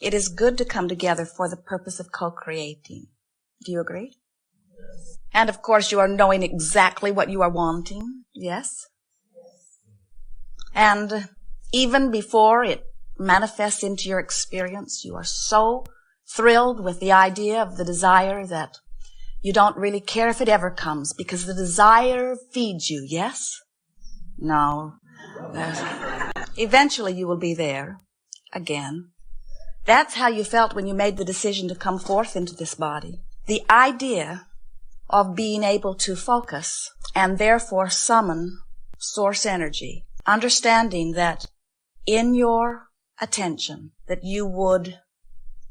It is good to come together for the purpose of co-creating. Do you agree? Yes. And of course you are knowing exactly what you are wanting. Yes? Yes. And even before it manifests into your experience, you are so thrilled with the idea of the desire that you don't really care if it ever comes, because the desire feeds you, yes? No. Eventually you will be there again. That's how you felt when you made the decision to come forth into this body. The idea of being able to focus and therefore summon source energy, understanding that in your attention that you would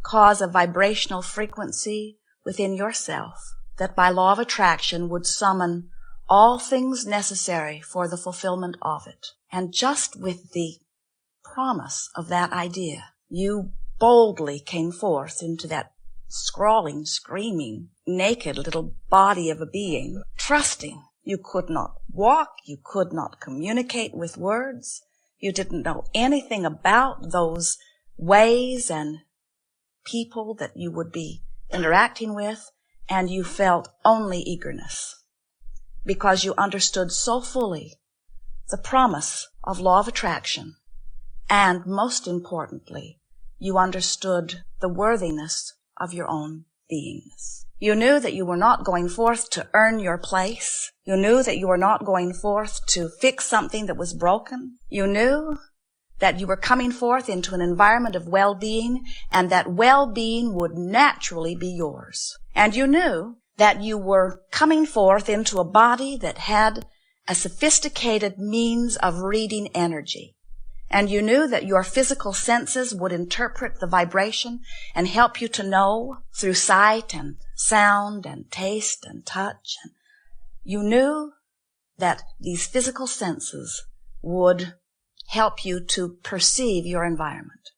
cause a vibrational frequency within yourself that by law of attraction would summon all things necessary for the fulfillment of it. And just with the promise of that idea, you boldly came forth into that scrawling, screaming, naked little body of a being, trusting. You could not walk, you could not communicate with words, you didn't know anything about those ways and people that you would be interacting with, and you felt only eagerness because you understood so fully the promise of law of attraction, and most importantly, you understood the worthiness of your own beingness. You knew that you were not going forth to earn your place. You knew that you were not going forth to fix something that was broken. You knew that you were coming forth into an environment of well-being, and that well-being would naturally be yours. And you knew that you were coming forth into a body that had a sophisticated means of reading energy. And you knew that your physical senses would interpret the vibration and help you to know through sight and sound and taste and touch. And you knew that these physical senses would help you to perceive your environment.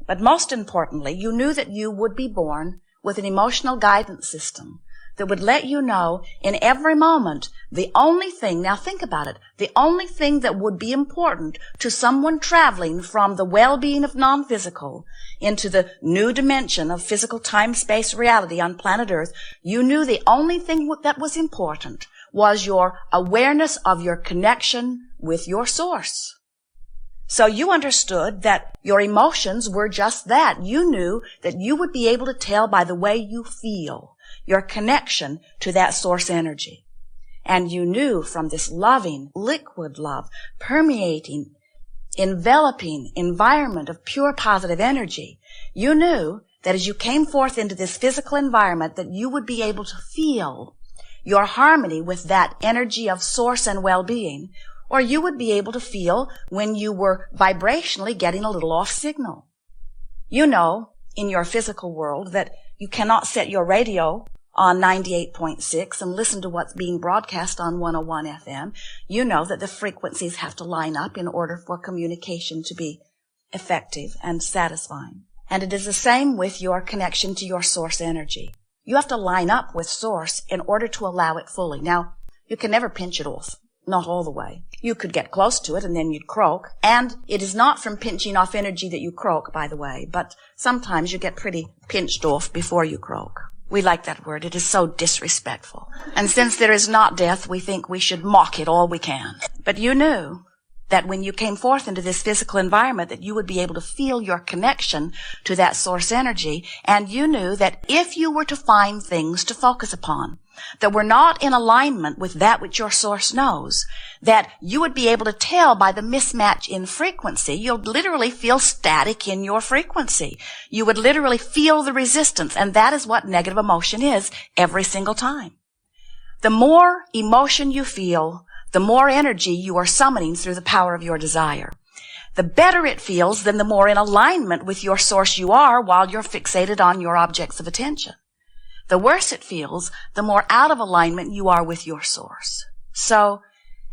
But most importantly, you knew that you would be born with an emotional guidance system that would let you know in every moment the only thing, now think about it, the only thing that would be important to someone traveling from the well-being of non-physical into the new dimension of physical time-space reality on planet Earth, you knew the only thing that was important was your awareness of your connection with your source. So you understood that your emotions were just that. You knew that you would be able to tell by the way you feel your connection to that source energy. And you knew from this loving, liquid love, permeating, enveloping environment of pure positive energy, you knew that as you came forth into this physical environment that you would be able to feel your harmony with that energy of source and well-being, or you would be able to feel when you were vibrationally getting a little off signal. You know, in your physical world, that you cannot set your radio on 98.6 and listen to what's being broadcast on 101 FM. You know that the frequencies have to line up in order for communication to be effective and satisfying. And it is the same with your connection to your source energy. You have to line up with source in order to allow it fully. Now, you can never pinch it off. Not all the way. You could get close to it and then you'd croak. And it is not from pinching off energy that you croak, by the way, but sometimes you get pretty pinched off before you croak. We like that word. It is so disrespectful. And since there is not death, we think we should mock it all we can. But you knew that when you came forth into this physical environment that you would be able to feel your connection to that source energy, and you knew that if you were to find things to focus upon that were not in alignment with that which your source knows, that you would be able to tell by the mismatch in frequency. You'd literally feel static in your frequency. You would literally feel the resistance, and that is what negative emotion is every single time. The more emotion you feel, the more energy you are summoning through the power of your desire. The better it feels, then the more in alignment with your source you are while you're fixated on your objects of attention. The worse it feels, the more out of alignment you are with your source. So,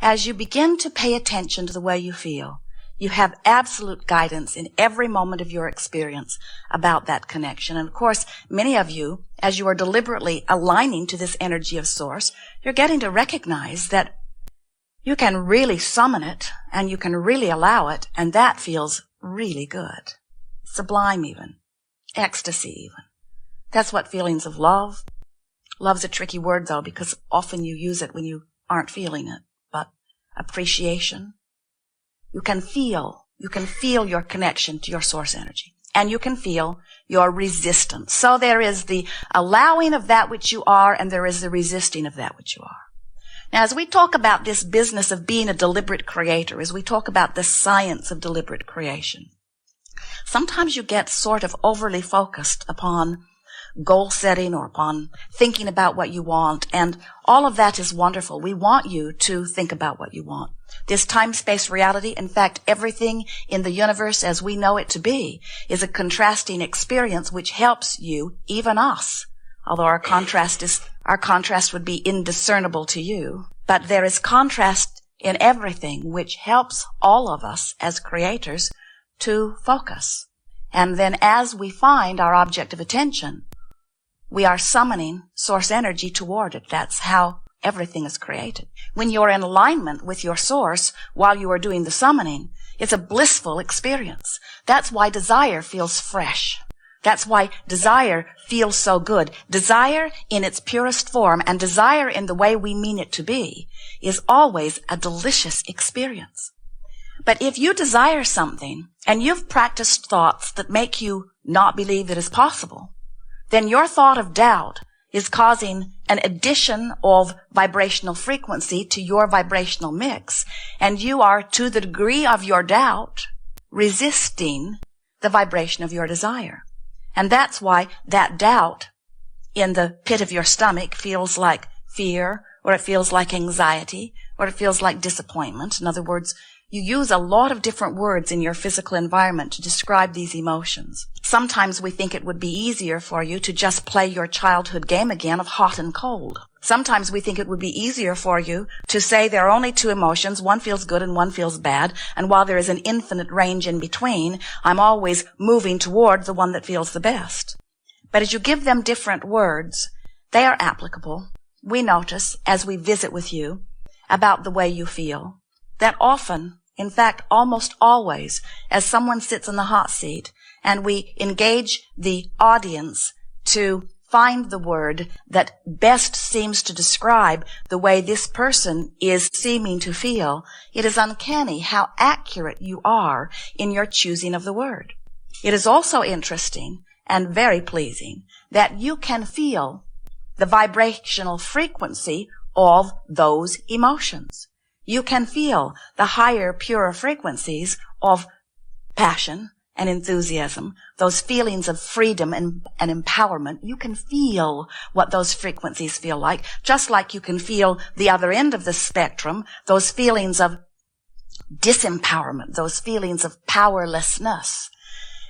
as you begin to pay attention to the way you feel, you have absolute guidance in every moment of your experience about that connection. And of course, many of you, as you are deliberately aligning to this energy of source, you're getting to recognize that you can really summon it and you can really allow it, and that feels really good. Sublime even. ecstasy even. That's what feelings of love. Love's a tricky word, though, because often you use it when you aren't feeling it. But appreciation. You can feel your connection to your source energy. And you can feel your resistance. So there is the allowing of that which you are, and there is the resisting of that which you are. Now, as we talk about this business of being a deliberate creator, as we talk about the science of deliberate creation, sometimes you get sort of overly focused upon goal setting or upon thinking about what you want, and all of that is wonderful. We want you to think about what you want. This time-space reality, in fact, everything in the universe as we know it to be, is a contrasting experience which helps you, even us, although our contrast would be indiscernible to you. But there is contrast in everything which helps all of us as creators to focus. And then as we find our object of attention, we are summoning source energy toward it. That's how everything is created. When you're in alignment with your source while you are doing the summoning, it's a blissful experience. That's why desire feels fresh. That's why desire feels so good. Desire in its purest form, and desire in the way we mean it to be, is always a delicious experience. But if you desire something and you've practiced thoughts that make you not believe it is possible, then your thought of doubt is causing an addition of vibrational frequency to your vibrational mix, and you are, to the degree of your doubt, resisting the vibration of your desire. And that's why that doubt in the pit of your stomach feels like fear, or it feels like anxiety, or it feels like disappointment. In other words, you use a lot of different words in your physical environment to describe these emotions. Sometimes we think it would be easier for you to just play your childhood game again of hot and cold. Sometimes we think it would be easier for you to say there are only two emotions, one feels good and one feels bad, and while there is an infinite range in between, I'm always moving toward the one that feels the best. But as you give them different words, they are applicable. We notice, as we visit with you, about the way you feel, that often, in fact, almost always, as someone sits in the hot seat and we engage the audience to find the word that best seems to describe the way this person is seeming to feel, it is uncanny how accurate you are in your choosing of the word. It is also interesting and very pleasing that you can feel the vibrational frequency of those emotions. You can feel the higher, purer frequencies of passion and enthusiasm, those feelings of freedom and empowerment. You can feel what those frequencies feel like, just like you can feel the other end of the spectrum, those feelings of disempowerment, those feelings of powerlessness.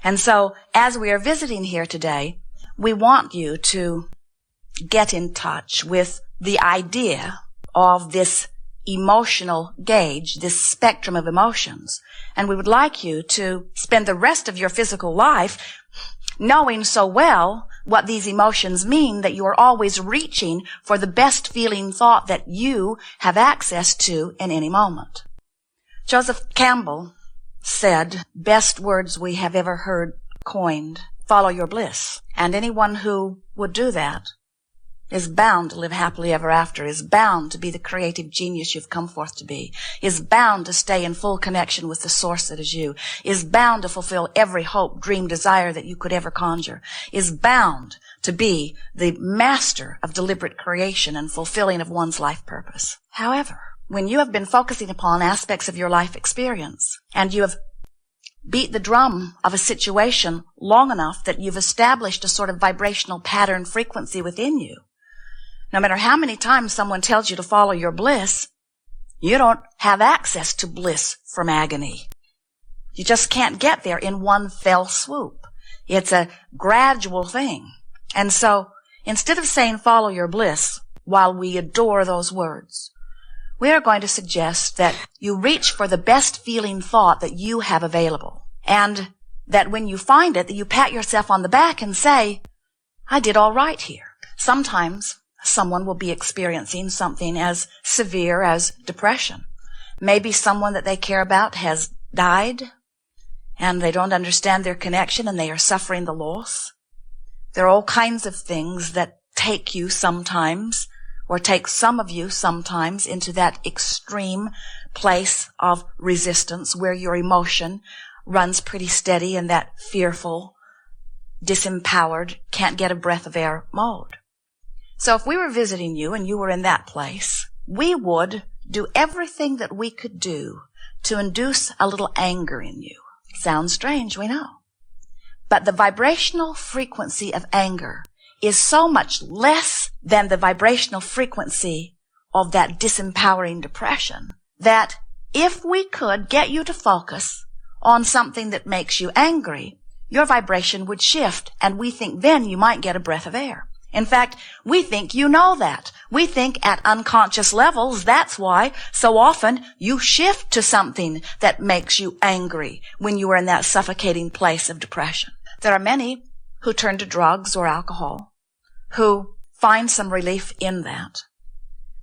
And so, as we are visiting here today, we want you to get in touch with the idea of this emotional gauge, this spectrum of emotions. And we would like you to spend the rest of your physical life knowing so well what these emotions mean that you are always reaching for the best feeling thought that you have access to in any moment. Joseph Campbell said, "Best words we have ever heard coined, follow your bliss." And anyone who would do that is bound to live happily ever after, is bound to be the creative genius you've come forth to be, is bound to stay in full connection with the source that is you, is bound to fulfill every hope, dream, desire that you could ever conjure, is bound to be the master of deliberate creation and fulfilling of one's life purpose. However, when you have been focusing upon aspects of your life experience, and you have beat the drum of a situation long enough that you've established a sort of vibrational pattern frequency within you, no matter how many times someone tells you to follow your bliss, you don't have access to bliss from agony. You just can't get there in one fell swoop. It's a gradual thing. And so, instead of saying follow your bliss, while we adore those words, we are going to suggest that you reach for the best feeling thought that you have available. And that when you find it, that you pat yourself on the back and say, I did all right here. Sometimes someone will be experiencing something as severe as depression. Maybe someone that they care about has died, and they don't understand their connection and they are suffering the loss. There are all kinds of things that take you sometimes, or take some of you sometimes, into that extreme place of resistance where your emotion runs pretty steady in that fearful, disempowered, can't get a breath of air mode. So if we were visiting you and you were in that place, we would do everything that we could do to induce a little anger in you. Sounds strange, we know. But the vibrational frequency of anger is so much less than the vibrational frequency of that disempowering depression that if we could get you to focus on something that makes you angry, your vibration would shift, and we think then you might get a breath of air. In fact, we think you know that. We think at unconscious levels, that's why so often you shift to something that makes you angry when you are in that suffocating place of depression. There are many who turn to drugs or alcohol who find some relief in that.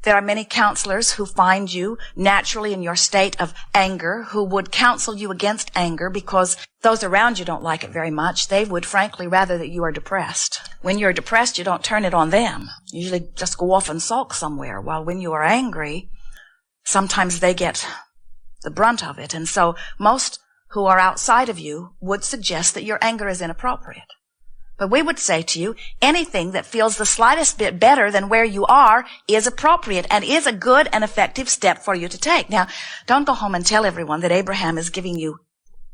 There are many counselors who find you naturally in your state of anger, who would counsel you against anger because those around you don't like it very much. They would frankly rather that you are depressed. When you're depressed, you don't turn it on them. You usually just go off and sulk somewhere, while when you are angry, sometimes they get the brunt of it. And so most who are outside of you would suggest that your anger is inappropriate. But we would say to you, anything that feels the slightest bit better than where you are is appropriate and is a good and effective step for you to take. Now, don't go home and tell everyone that Abraham is giving you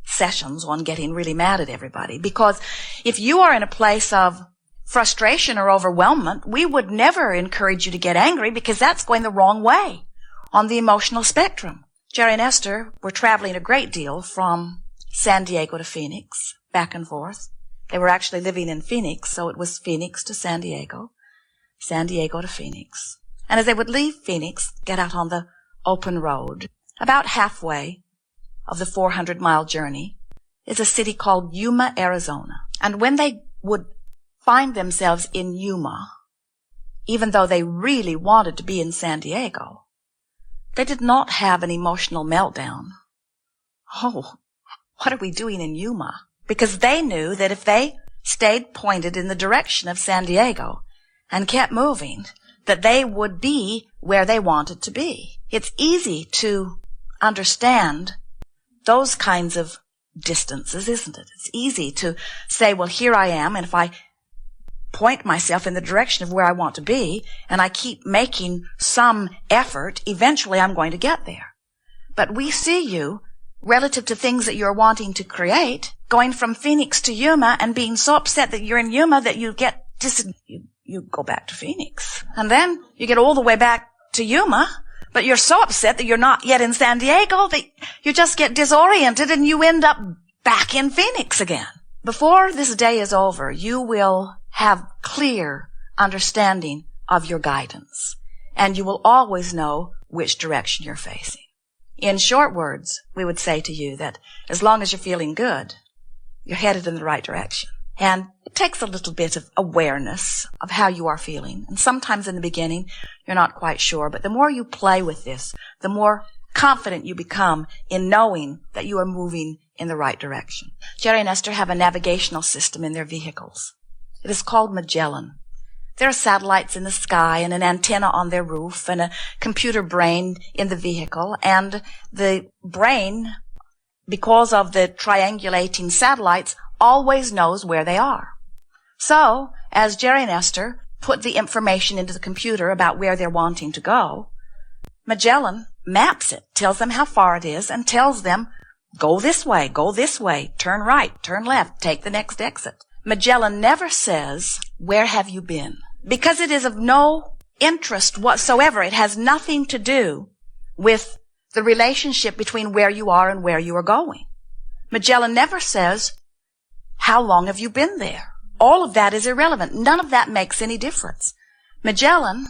sessions on getting really mad at everybody, because if you are in a place of frustration or overwhelmment, we would never encourage you to get angry, because that's going the wrong way on the emotional spectrum. Jerry and Esther were traveling a great deal from San Diego to Phoenix, back and forth. They were actually living in Phoenix, so it was Phoenix to San Diego to Phoenix. And as they would leave Phoenix, get out on the open road, about halfway of the 400-mile journey is a city called Yuma, Arizona. And when they would find themselves in Yuma, even though they really wanted to be in San Diego, they did not have an emotional meltdown. Oh, what are we doing in Yuma? Because they knew that if they stayed pointed in the direction of San Diego and kept moving, that they would be where they wanted to be. It's easy to understand those kinds of distances, isn't it? It's easy to say, well, here I am, and if I point myself in the direction of where I want to be, and I keep making some effort, eventually I'm going to get there. But we see you, relative to things that you're wanting to create, going from Phoenix to Yuma and being so upset that you're in Yuma that you get you go back to Phoenix. And then you get all the way back to Yuma, but you're so upset that you're not yet in San Diego that you just get disoriented and you end up back in Phoenix again. Before this day is over, you will have clear understanding of your guidance, and you will always know which direction you're facing. In short words, we would say to you that as long as you're feeling good, you're headed in the right direction. And it takes a little bit of awareness of how you are feeling. And sometimes in the beginning, you're not quite sure. But the more you play with this, the more confident you become in knowing that you are moving in the right direction. Jerry and Esther have a navigational system in their vehicles. It is called Magellan. There are satellites in the sky and an antenna on their roof and a computer brain in the vehicle. And the brain, because of the triangulating satellites, always knows where they are. So, as Jerry and Esther put the information into the computer about where they're wanting to go, Magellan maps it, tells them how far it is, and tells them, go this way, turn right, turn left, take the next exit. Magellan never says, where have you been? Because it is of no interest whatsoever. It has nothing to do with the relationship between where you are and where you are going. Magellan never says, how long have you been there? All of that is irrelevant. None of that makes any difference. Magellan,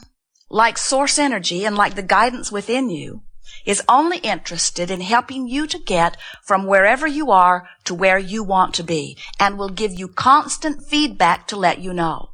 like source energy and like the guidance within you, is only interested in helping you to get from wherever you are to where you want to be, and will give you constant feedback to let you know.